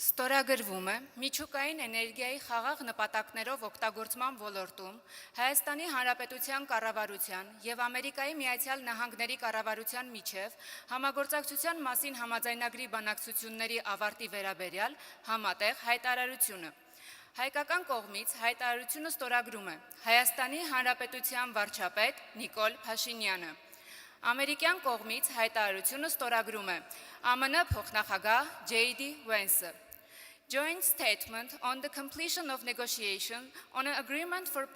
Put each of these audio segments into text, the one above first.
Ստորագրվում է միջուկային էներգիայի խաղաղ նպատակներով օգտագործման ոլորտում Հայաստանի Հանրապետության կառավարության եւ Ամերիկայի Միացյալ Նահանգների կառավարության միջև համագործակցության մասին համաձայնագրի բանակցությունների ավարտի վերաբերյալ համատեղ հայտարարությունը։ Հայկական կողմից հայտարարությունը ստորագրում է Հայաստանի Հանրապետության վարչապետ Nikol Pashinyan-ը։ Ամերիկյան կողմից հայտարարությունը ստորագրում է ԱՄՆ փոխնախագահ JD Vance-ը։ Joint statement on the completion of negotiation on an agreement for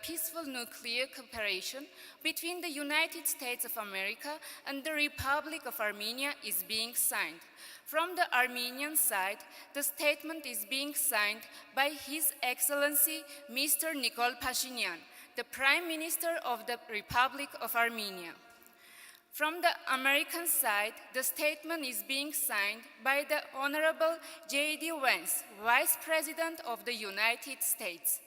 peaceful nuclear cooperation between the United States of America and the Republic of Armenia is being signed. From the Armenian side, the statement is being signed by His Excellency Mr. Nikol Pashinyan, the Prime Minister of the Republic of Armenia. From the American side, the statement is being signed by the Honorable JD Vance, Vice President of the United States.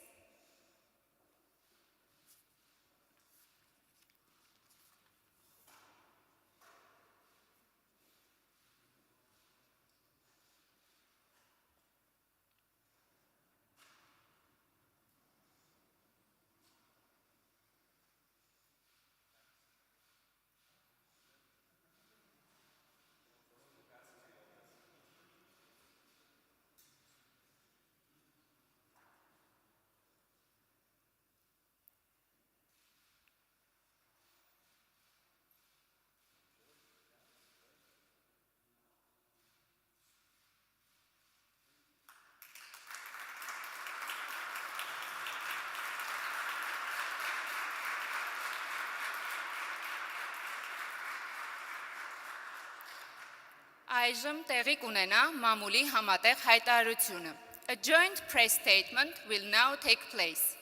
Այժմ տեղի կունենա մամուլի համատեղ հայտարարությունը. A joint press statement will now take place.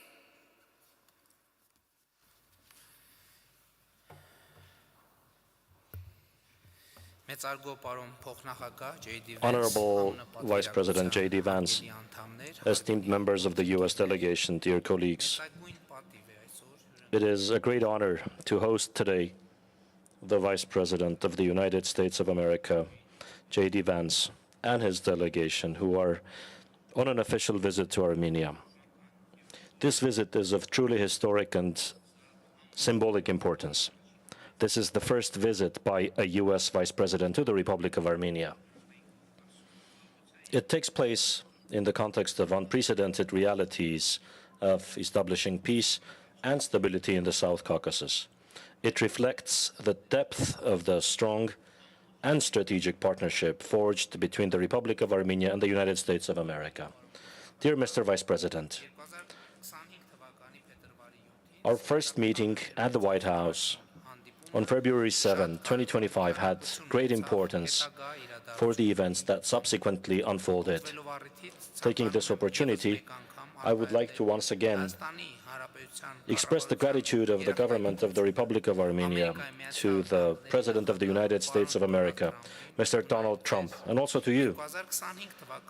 Honorable Vice President JD Vance, esteemed members of the U.S. delegation, dear colleagues, it is a great honor to host today the Vice President of the United States of America, JD Vance, and his delegation, who are on an official visit to Armenia. This visit is of truly historic and symbolic importance. This is the first visit by a U.S. Vice President to the Republic of Armenia. It takes place in the context of unprecedented realities of establishing peace and stability in the South Caucasus. It reflects the depth of the strong and strategic partnership forged between the Republic of Armenia and the United States of America. Dear Mr. Vice President, our first meeting at the White House on February 7, 2025 had great importance for the events that subsequently unfolded. Taking this opportunity, I would like to once again express the gratitude of the government of the Republic of Armenia to the President of the United States of America, Mr. Donald Trump, and also to you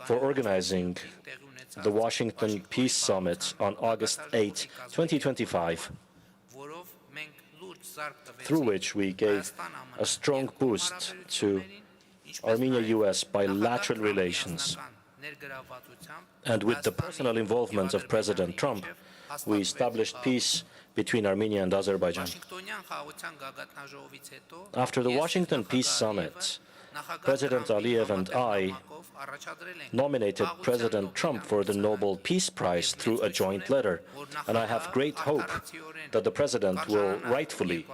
for organizing the Washington Peace Summit on August 8, 2025, through which we gave a strong boost to Armenia-US bilateral relations. And with the personal involvement of President Trump, we established peace between Armenia and Azerbaijan. After the Washington Peace Summit, President Aliyev and I nominated President Trump for the Nobel Peace Prize through a joint letter, and I have great hope that the President will rightfully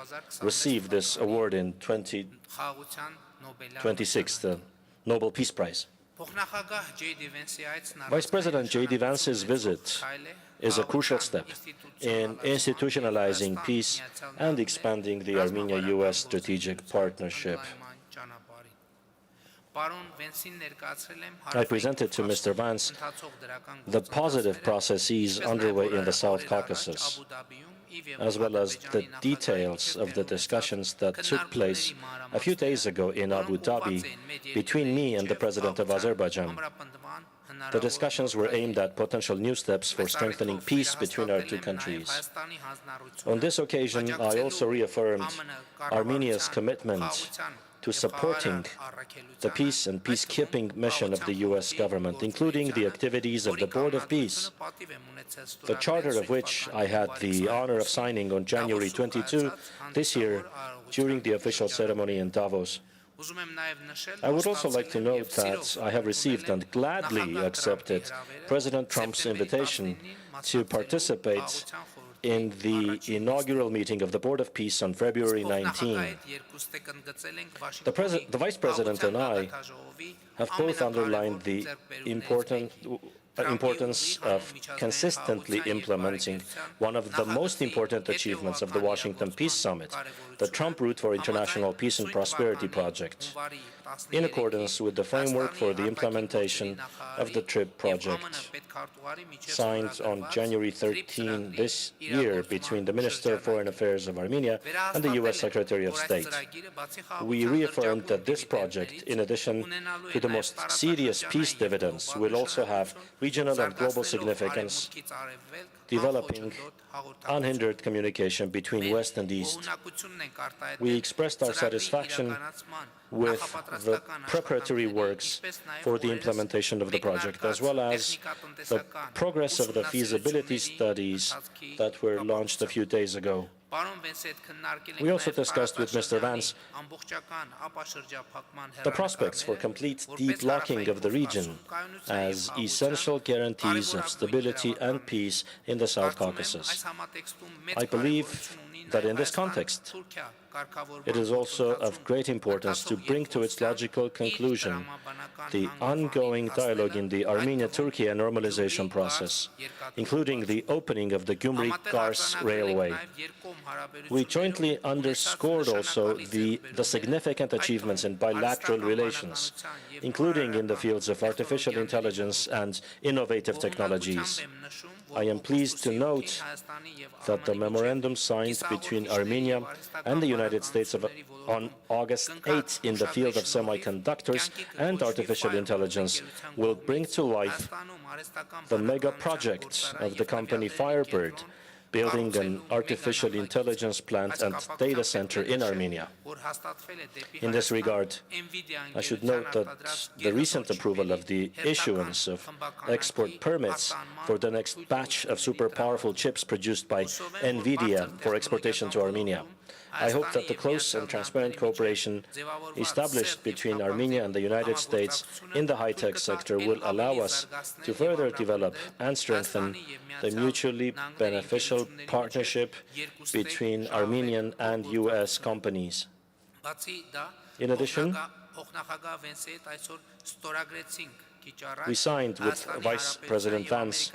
receive this award in 2026, the Nobel Peace Prize. Vice President JD Vance's visit is a crucial step in institutionalizing peace and expanding the Armenia-US strategic partnership. I presented to Mr. Vance the positive processes underway in the South Caucasus, as well as the details of the discussions that took place a few days ago in Abu Dhabi between me and the President of Azerbaijan. The discussions were aimed at potential new steps for strengthening peace between our two countries. On this occasion, I also reaffirmed Armenia's commitment to supporting the peace and peacekeeping mission of the U.S. government, including the activities of the Board of Peace, the charter of which I had the honor of signing on January 22 this year during the official ceremony in Davos. I would also like to note that I have received and gladly accepted President Trump's invitation to participate in the inaugural meeting of the Board of Peace on February 19. The Vice President and I have both underlined the importance of consistently implementing one of the most important achievements of the Washington Peace Summit, the Trump Route for International Peace and Prosperity project, in accordance with the framework for the implementation of the TRIPP project, signed on January 13 this year between the Minister of Foreign Affairs of Armenia and the U.S. Secretary of State. We reaffirmed that this project, in addition to the most serious peace dividends, will also have regional and global significance, developing unhindered communication between West and East. We expressed our satisfaction with the preparatory works for the implementation of the project, as well as the progress of the feasibility studies that were launched a few days ago. We also discussed with Mr. Vance the prospects for complete deblocking of the region as essential guarantees of stability and peace in the South Caucasus. I believe that in this context, it is also of great importance to bring to its logical conclusion the ongoing dialogue in the Armenia-Turkey normalization process, including the opening of the Gyumri-Kars railway. We jointly underscored also the significant achievements in bilateral relations, including in the fields of artificial intelligence and innovative technologies. I am pleased to note that the memorandum signed between Armenia and the United States on August 8 in the field of semiconductors and artificial intelligence will bring to life the mega project of the company Firebird, building an artificial intelligence plant and data center in Armenia. In this regard, I should note that the recent approval of the issuance of export permits for the next batch of super powerful chips produced by NVIDIA for exportation to Armenia. I hope that the close and transparent cooperation established between Armenia and the United States in the high-tech sector will allow us to further develop and strengthen the mutually beneficial partnership between Armenian and U.S. companies. In addition, we signed with Vice President Vance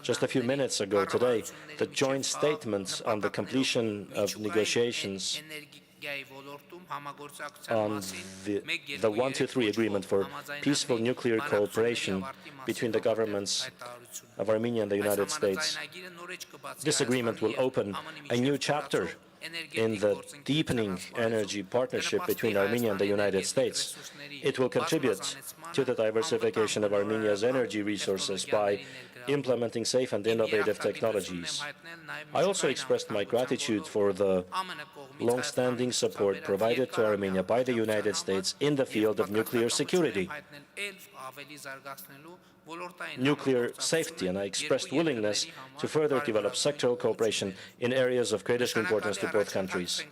just a few minutes ago today the joint statement on the completion of negotiations on the 123 agreement for peaceful nuclear cooperation between the governments of Armenia and the United States. This agreement will open a new chapter in the deepening energy partnership between Armenia and the United States. It will contribute to the diversification of Armenia's energy resources by implementing safe and innovative technologies. I also expressed my gratitude for the long-standing support provided to Armenia by the United States in the field of nuclear security, nuclear safety, and I expressed willingness to further develop sectoral cooperation in areas of greatest importance to both countries.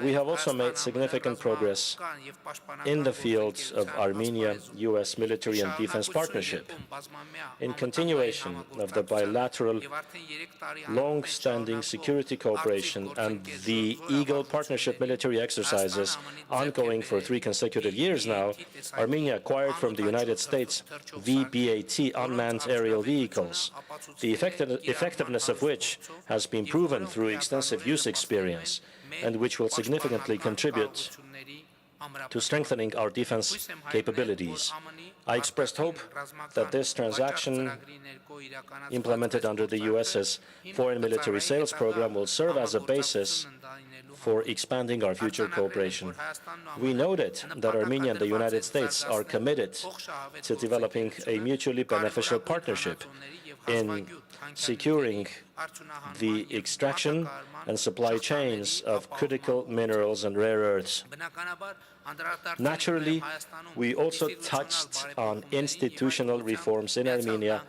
We have also made significant progress in the fields of Armenia-U.S. military and defense partnership. In continuation of the bilateral, long-standing security cooperation and the Eagle Partnership military exercises ongoing for 3 consecutive years now, Armenia acquired from the United States VBAT unmanned aerial vehicles, the effectiveness of which has been proven through extensive use experience and which will significantly contribute to strengthening our defense capabilities. I expressed hope that this transaction, implemented under the U.S.'s foreign military sales program, will serve as a basis for expanding our future cooperation. We noted that Armenia and the United States are committed to developing a mutually beneficial partnership in securing the extraction and supply chains of critical minerals and rare earths. Naturally, we also touched on institutional reforms in Armenia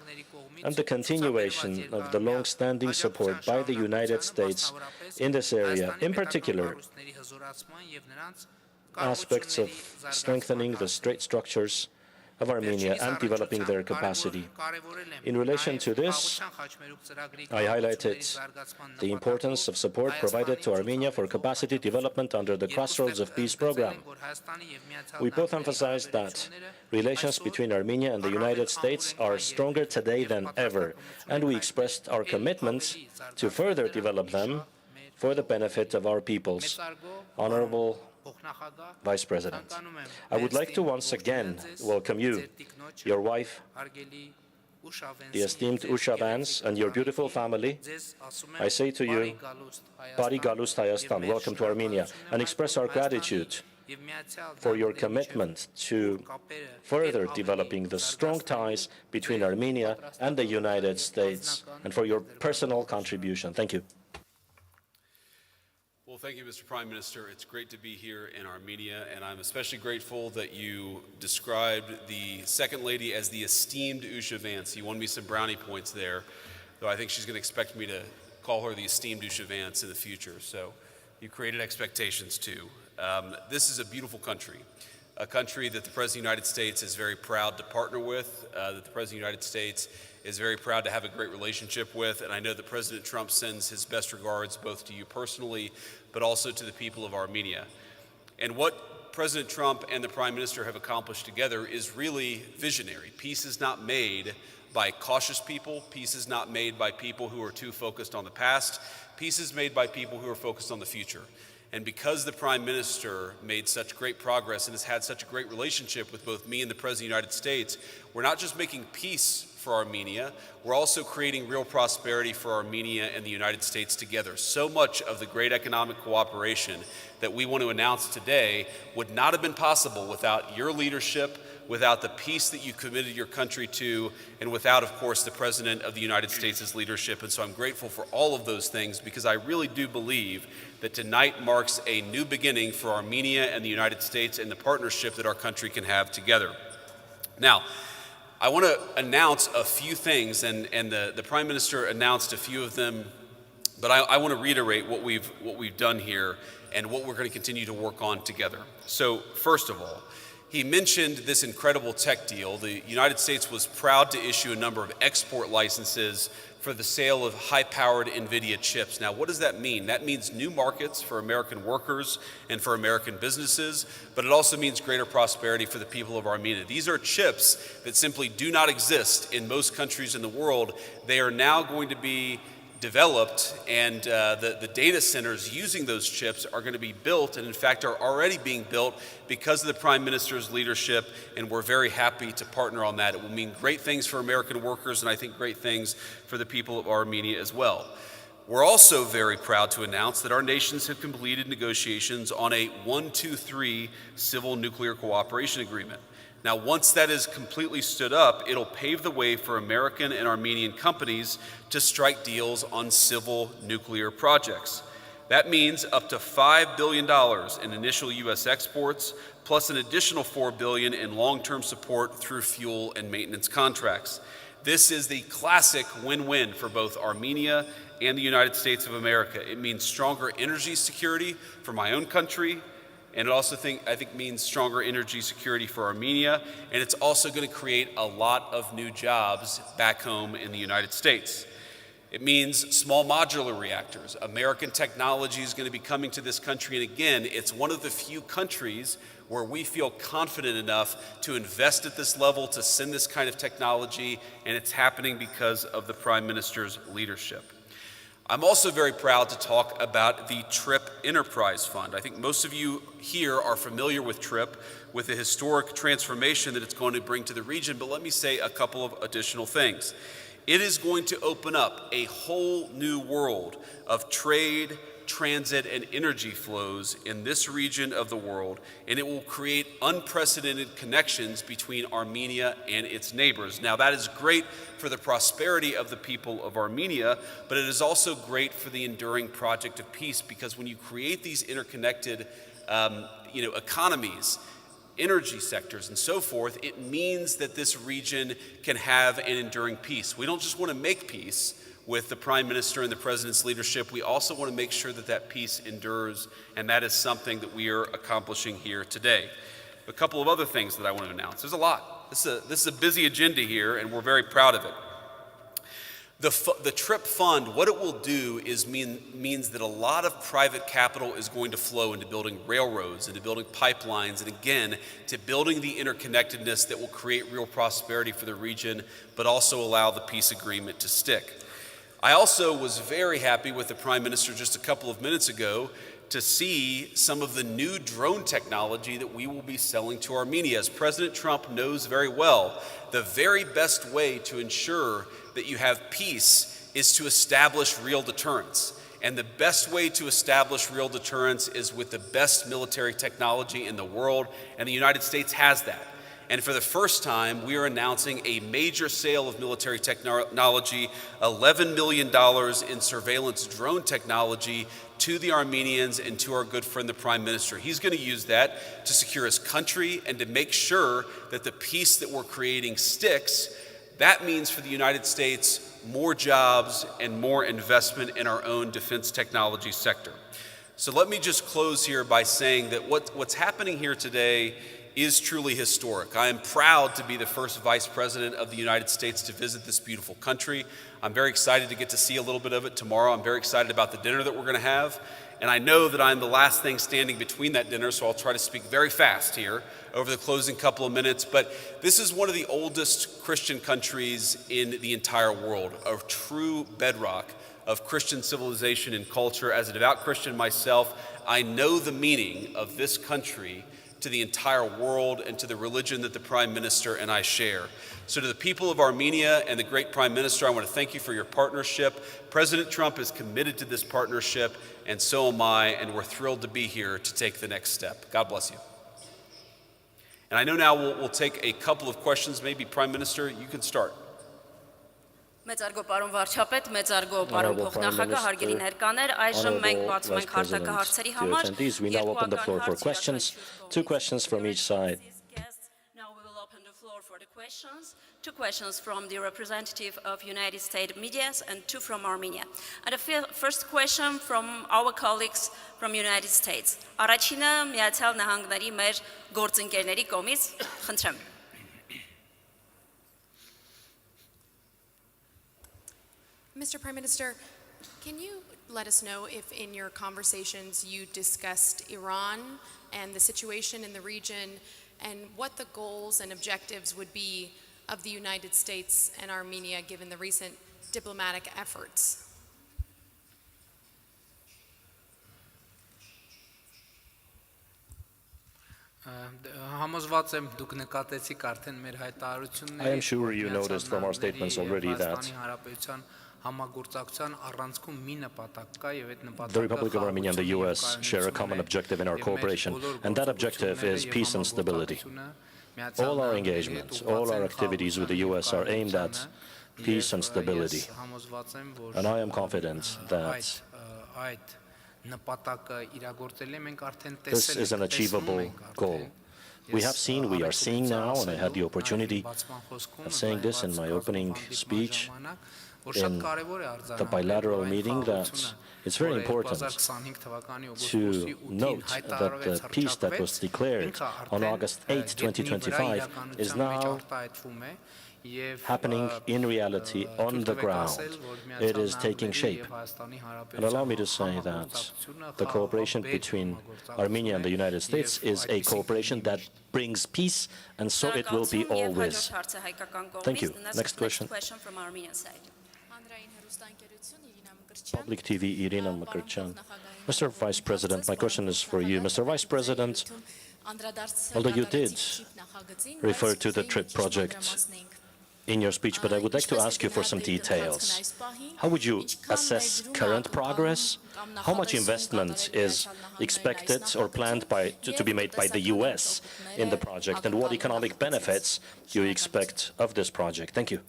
and the continuation of the long-standing support by the United States in this area, in particular, aspects of strengthening the state structures of Armenia and developing their capacity. In relation to this, I highlighted the importance of support provided to Armenia for capacity development under the Crossroads of Peace program. We both emphasized that relations between Armenia and the United States are stronger today than ever, and we expressed our commitment to further develop them for the benefit of our peoples. Honorable Vice President, I would like to once again welcome you, your wife, the esteemed Usha Vance, and your beautiful family. I say to you, Bari Galust Hayastan, welcome to Armenia, and express our gratitude for your commitment to further developing the strong ties between Armenia and the United States, and for your personal contribution. Thank you. Well, thank you, Mr. Prime Minister. It's great to be here in Armenia, and I'm especially grateful that you described the Second Lady as the esteemed Usha Vance. You won me some brownie points there, though I think she's going to expect me to call her the esteemed Usha Vance in the future, so you created expectations too. This is a beautiful country, a country that the President of the United States is very proud to partner with, that the President of the United States is very proud to have a great relationship with, and I know that President Trump sends his best regards both to you personally, but also to the people of Armenia. And what President Trump and the Prime Minister have accomplished together is really visionary. Peace is not made by cautious people. Peace is not made by people who are too focused on the past. Peace is made by people who are focused on the future. And because the Prime Minister made such great progress and has had such a great relationship with both me and the President of the United States, we're not just making peace for Armenia, we're also creating real prosperity for Armenia and the United States together. So much of the great economic cooperation that we want to announce today would not have been possible without your leadership, without the peace that you committed your country to, and without, of course, the President of the United States' leadership. And so I'm grateful for all of those things, because I really do believe that tonight marks a new beginning for Armenia and the United States and the partnership that our country can have together. Now, I want to announce a few things, and the Prime Minister announced a few of them, but I want to reiterate what we've done here and what we're going to continue to work on together. So, first of all, he mentioned this incredible tech deal. The United States was proud to issue a number of export licenses for the sale of high-powered NVIDIA chips. Now, what does that mean? That means new markets for American workers and for American businesses, but it also means greater prosperity for the people of Armenia. These are chips that simply do not exist in most countries in the world. They are now going to be developed, and the data centers using those chips are going to be built, and in fact are already being built because of the Prime Minister's leadership, and we're very happy to partner on that. It will mean great things for American workers, and I think great things for the people of Armenia as well. We're also very proud to announce that our nations have completed negotiations on a 1-2-3 civil nuclear cooperation agreement. Now, once that is completely stood up, it'll pave the way for American and Armenian companies to strike deals on civil nuclear projects. That means up to $5 billion in initial U.S. exports, plus an additional $4 billion in long-term support through fuel and maintenance contracts. This is the classic win-win for both Armenia and the United States of America. It means stronger energy security for my own country, and it also, I think, means stronger energy security for Armenia, and it's also going to create a lot of new jobs back home in the United States. It means small modular reactors. American technology is going to be coming to this country, and again, it's one of the few countries where we feel confident enough to invest at this level, to send this kind of technology, and it's happening because of the Prime Minister's leadership. I'm also very proud to talk about the TRIPP Enterprise Fund. I think most of you here are familiar with TRIPP, with the historic transformation that it's going to bring to the region, but let me say a couple of additional things. It is going to open up a whole new world of trade, transit and energy flows in this region of the world, and it will create unprecedented connections between Armenia and its neighbors. Now, that is great for the prosperity of the people of Armenia, but it is also great for the enduring project of peace, because when you create these interconnected economies, energy sectors, and so forth, it means that this region can have an enduring peace. We don't just want to make peace with the Prime Minister and the President's leadership. We also want to make sure that that peace endures, and that is something that we are accomplishing here today. A couple of other things that I want to announce. There's a lot. This is a busy agenda here, and we're very proud of it. The TRIPP fund, what it will do is means that a lot of private capital is going to flow into building railroads, into building pipelines, and again, to building the interconnectedness that will create real prosperity for the region, but also allow the peace agreement to stick. I also was very happy with the Prime Minister just a couple of minutes ago to see some of the new drone technology that we will be selling to Armenia. As President Trump knows very well, the very best way to ensure that you have peace is to establish real deterrence. And the best way to establish real deterrence is with the best military technology in the world, and the United States has that. And for the first time, we are announcing a major sale of military technology, $11 million in surveillance drone technology to the Armenians and to our good friend, the Prime Minister. He's going to use that to secure his country and to make sure that the peace that we're creating sticks. That means for the United States, more jobs and more investment in our own defense technology sector. So let me just close here by saying that what's happening here today is truly historic. I am proud to be the first Vice President of the United States to visit this beautiful country. I'm very excited to get to see a little bit of it tomorrow. I'm very excited about the dinner that we're going to have. And I know that I'm the last thing standing between that dinner, so I'll try to speak very fast here over the closing couple of minutes. But this is one of the oldest Christian countries in the entire world, a true bedrock of Christian civilization and culture. As a devout Christian myself, I know the meaning of this country to the entire world and to the religion that the Prime Minister and I share. So to the people of Armenia and the great Prime Minister, I want to thank you for your partnership. President Trump is committed to this partnership, and so am I, and we're thrilled to be here to take the next step. God bless you. And I know now we'll take a couple of questions. Maybe Prime Minister, you can start. Մեծարգո պարոն վարչապետ, մեծարգո պարոն փոխնախագահ, հարգելի ներկաներ, այժմ մենք բացում ենք հարթակը հարցերի համար։ We now open the floor for questions. 2 questions from each side. Now we will open the floor for the questions. 2 questions from the representative of United States media and 2 from Armenia. And the first question from our colleagues from United States. Առաջինը Միացյալ Նահանգների մեր գործընկերների կողմից, խնդրեմ։ Mr. Prime Minister, can you let us know if in your conversations you discussed Iran and the situation in the region and what the goals and objectives would be of the United States and Armenia given the recent diplomatic efforts? I am sure you noticed from our statements already that the Republic of Armenia and the US share a common objective in our cooperation, and that objective is peace and stability. All our engagements, all our activities with the US are aimed at peace and stability. And I am confident that this is an achievable goal. We are seeing now, and I had the opportunity of saying this in my opening speech, in the bilateral meeting, that it's very important to note that the peace that was declared on August 8, 2025 is now happening in reality on the ground. It is taking shape. And allow me to say that the cooperation between Armenia and the United States is a cooperation that brings peace, and so it will be always. Thank you. Next question. From Armenian side. Public TV, Irina Makarchan. Mr. Vice President, my question is for you. Mr. Vice President, although you did refer to the TRIPP project in your speech, but I would like to ask you for some details. How would you assess current progress? How much investment is expected or planned to be made by the US in the project, and what economic benefits do you expect of this project? Thank you.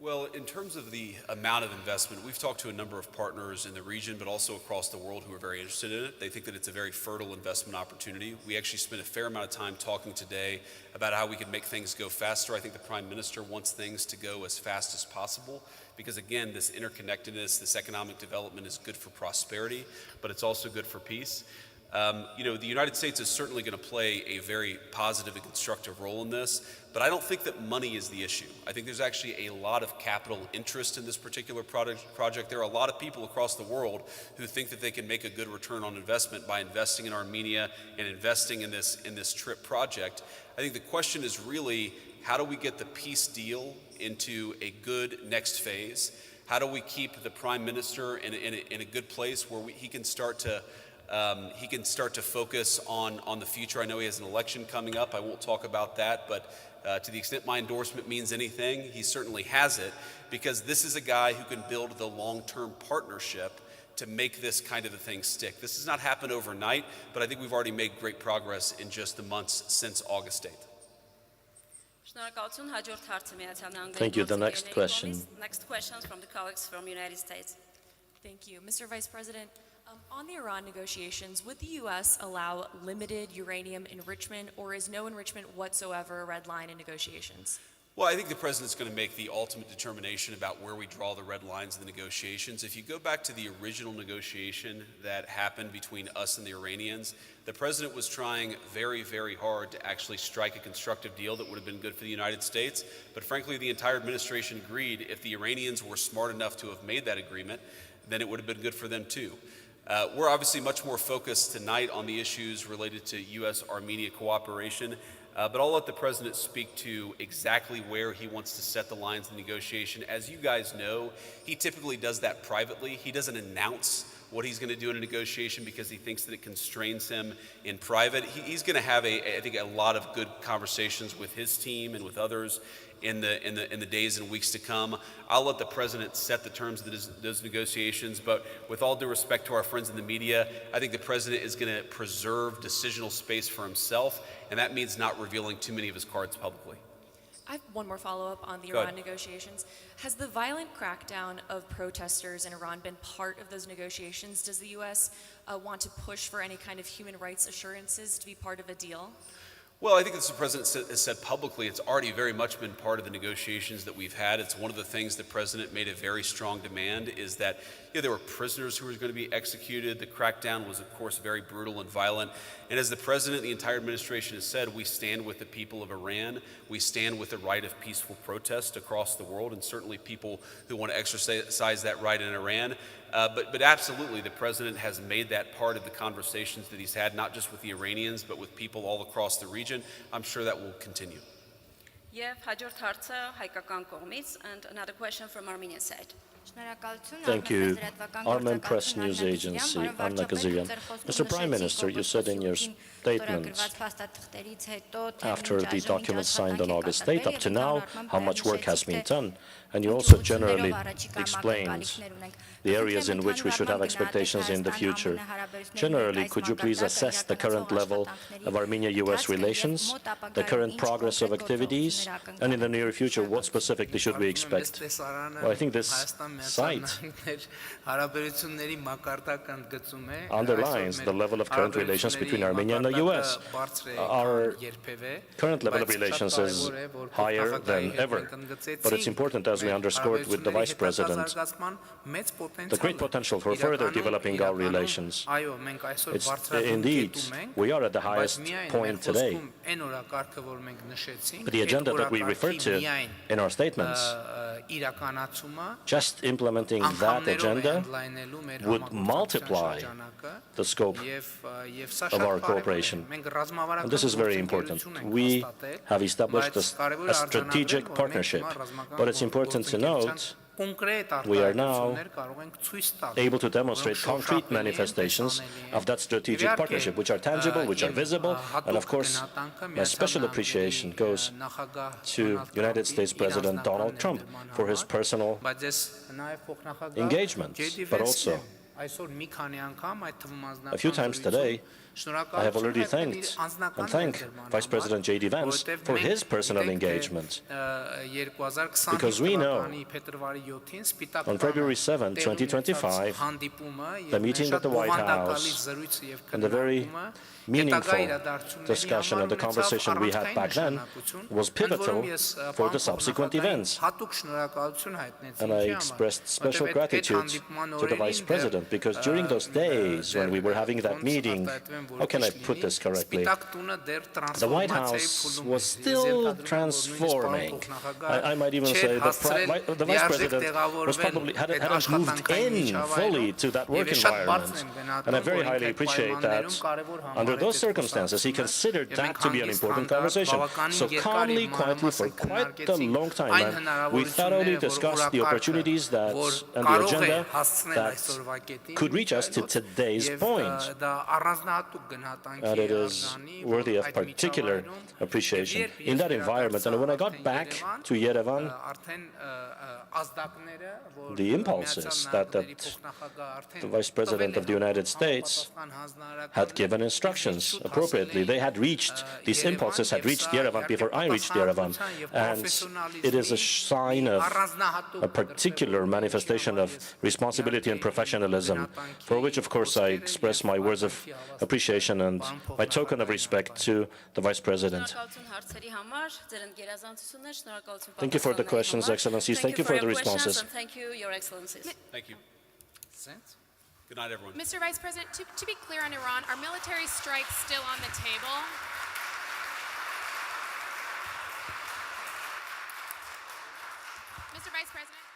Well, in terms of the amount of investment, we've talked to a number of partners in the region, but also across the world who are very interested in it. They think that it's a very fertile investment opportunity. We actually spent a fair amount of time talking today about how we could make things go faster. I think the Prime Minister wants things to go as fast as possible because, again, this interconnectedness, this economic development is good for prosperity, but it's also good for peace. The United States is certainly going to play a very positive and constructive role in this, but I don't think that money is the issue. I think there's actually a lot of capital interest in this particular project. There are a lot of people across the world who think that they can make a good return on investment by investing in Armenia and investing in this TRIPP project. I think the question is really, how do we get the peace deal into a good next phase? How do we keep the Prime Minister in a good place where he can start to focus on the future? I know he has an election coming up. I won't talk about that, but to the extent my endorsement means anything, he certainly has it, because this is a guy who can build the long-term partnership to make this kind of a thing stick. This has not happened overnight, but I think we've already made great progress in just the months since August 8th. Thank you. The next question. Next questions from the colleagues from the United States. Thank you. Mr. Vice President, on the Iran negotiations, would the U.S. allow limited uranium enrichment, or is no enrichment whatsoever a red line in negotiations? Well, I think the President's going to make the ultimate determination about where we draw the red lines in the negotiations. If you go back to the original negotiation that happened between us and the Iranians, the President was trying very, very hard to actually strike a constructive deal that would have been good for the United States. But frankly, the entire administration agreed if the Iranians were smart enough to have made that agreement, then it would have been good for them too. We're obviously much more focused tonight on the issues related to U.S.-Armenia cooperation, but I'll let the President speak to exactly where he wants to set the lines of negotiation. As you guys know, he typically does that privately. He doesn't announce what he's going to do in a negotiation because he thinks that it constrains him in private. He's going to have, I think, a lot of good conversations with his team and with others in the days and weeks to come. I'll let the President set the terms of those negotiations, but with all due respect to our friends in the media, I think the President is going to preserve decisional space for himself, and that means not revealing too many of his cards publicly. I have one more follow-up on the Iran negotiations. Has the violent crackdown of protesters in Iran been part of those negotiations? Does the U.S. Want to push for any kind of human rights assurances to be part of a deal? Well, I think as the President has said publicly, it's already very much been part of the negotiations that we've had. It's one of the things the President made a very strong demand, is that there were prisoners who were going to be executed. The crackdown was, of course, very brutal and violent. And as the President, the entire administration has said, we stand with the people of Iran. We stand with the right of peaceful protest across the world, and certainly people who want to exercise that right in Iran. But absolutely, the President has made that part of the conversations that he's had, not just with the Iranians, but with people all across the region. I'm sure that will continue. And another question from Armenian side. Thank you. Armen Press News Agency, Anna Kazirian. Mr. Prime Minister, you said in your statement, after the document signed on August 8th, up to now, how much work has been done. And you also generally explained the areas in which we should have expectations in the future. Generally, could you please assess the current level of Armenia-US relations, the current progress of activities, and in the near future, what specifically should we expect? Well, I think this site underlines the level of current relations between Armenia and the US. Our current level of relations is higher than ever, but it's important, as we underscored with the Vice President, the great potential for further developing our relations. Indeed, we are at the highest point today. The agenda that we referred to in our statements, just implementing that agenda would multiply the scope of our cooperation. And this is very important. We have established a strategic partnership, but it's important to note we are now able to demonstrate concrete manifestations of that strategic partnership, which are tangible, which are visible, and of course, my special appreciation goes to United States President Donald Trump for his personal engagement, but also a few times today, I have already thanked Vice President JD Vance for his personal engagement, because we know on February 7, 2025, the meeting at the White House and the very meaningful discussion and the conversation we had back then was pivotal for the subsequent events. And I expressed special gratitude to the Vice President, because during those days when we were having that meeting, how can I put this correctly? The White House was still transforming. I might even say the Vice President was probably hadn't moved in fully to that work environment. And I very highly appreciate that under those circumstances, he considered that to be an important conversation. So calmly, quietly, for quite a long time, and we thoroughly discussed the opportunities and the agenda that could reach us to today's point. And it is worthy of particular appreciation in that environment. And when I got back to Yerevan, the impulses that the Vice President of the United States had given instructions appropriately, these impulses had reached Yerevan before I reached Yerevan. And it is a sign of a particular manifestation of responsibility and professionalism, for which, of course, I express my words of appreciation and my token of respect to the Vice President. Thank you for the questions, Excellencies. Thank you for the responses. Thank you, Your Excellencies. Thank you. Good night, everyone. Mr. Vice President, to be clear on Iran, are military strikes still on the table? Mr. Vice President?